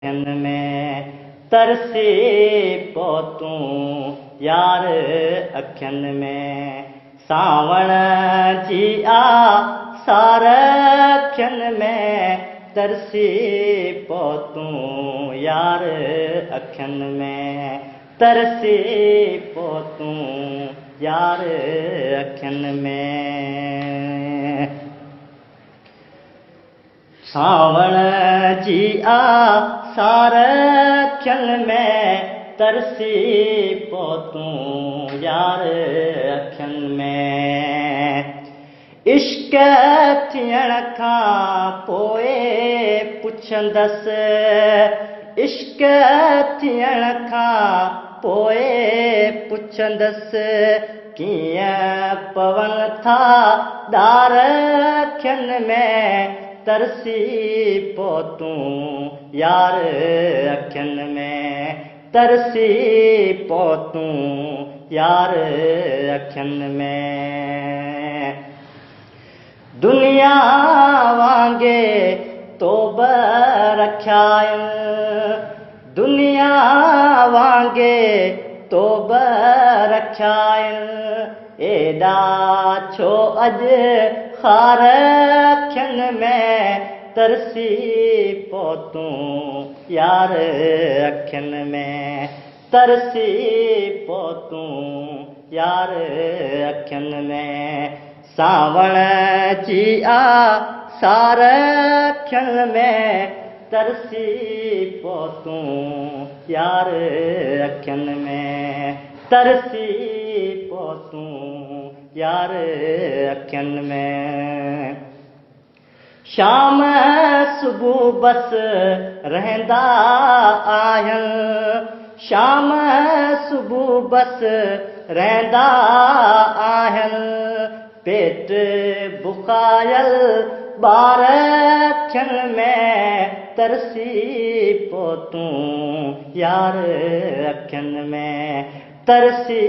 में तरसी पोतूं यार अखियुनि में सावण जी सार अखियुनि में तरसी पोतूं यार अखियुनि में तरसी पोतूं यार अखियुनि में सावण जी सार अखियुनि में तरसी पोतूं यार अखियुनि में इश्क थियण खां पोइ पुछंदसि इश्क थियण खां पोइ पुछंदसि कीअं पवनि था डार अखियुनि में तरसी पोतूं यार अखियुनि में तरसी पोतूं यार अखियुनि में दुनिया वांगे तोब रखियाइनि दुनिया वांगे तोब रखियाइनि एॾा छो अॼु खार अखियुनि में तरसी पोतूं यार अखियुनि में तरसी पोतूं यार अखियुनि में सावण जी सार अखियुनि में तरसी पोतूं यार अखियुनि में तरसी पोतूं यार अखियुनि में शाम सुबुह बस रहंदा आहिनि शाम सुबुह बस रहंदा आहिनि पेट बुखायल ॿार अखियुनि में तरसी पोतूं यार अखियुनि में तरसी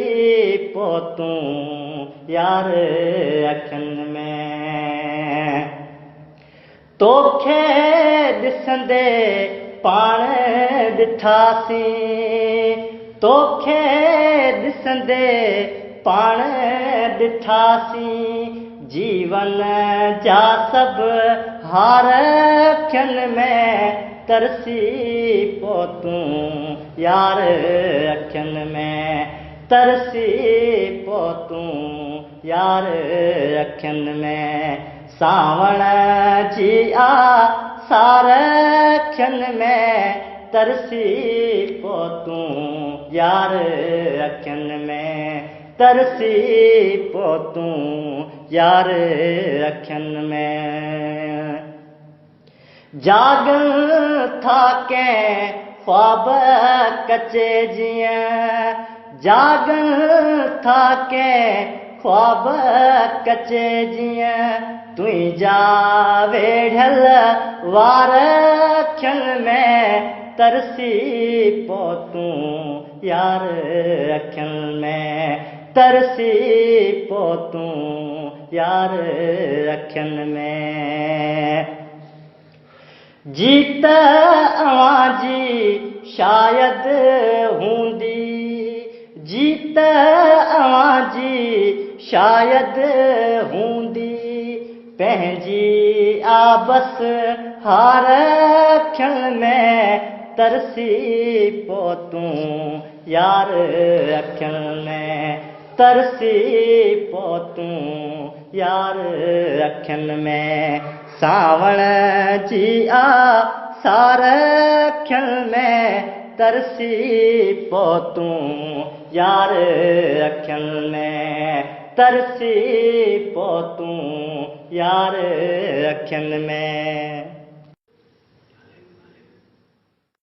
पोतूं यार अखियुनि में तोखे ॾिसंदे पाण ॾिठासीं तोखे ॾिसंदे पाण ॾिठासीं जीवन जा सभु हार अखियुनि में तरसी पोतूं यार अखियुनि में तरसी पोतूं यार अखियुनि में सावण जी सार अखियुनि में तरसी पोतूं यार अखियुनि में तरसी पोतूं यार अखियुनि में जाॻनि था कंहिं ख्वाब कचे जीअं जाॻनि था कंहिं ख्वाब कचे जीअं तुंहिंजा वेढ़ियल वार अखियुनि में तरसी पोतूं यार अखियुनि में तरसी पोतूं यार अखियुनि में जीत अवां जी शायदि हूंदी जीत अवां जी शायदि हूंदी पंहिंजी आबस हार अखियुनि में तरसी पोतूं यार अखियुनि में तरसी पोतूं यार अखियुनि में सावण जी सार अखियुनि में तरसी पोतूं यार अखियुनि में तरसी पोतूं यार अखियुनि में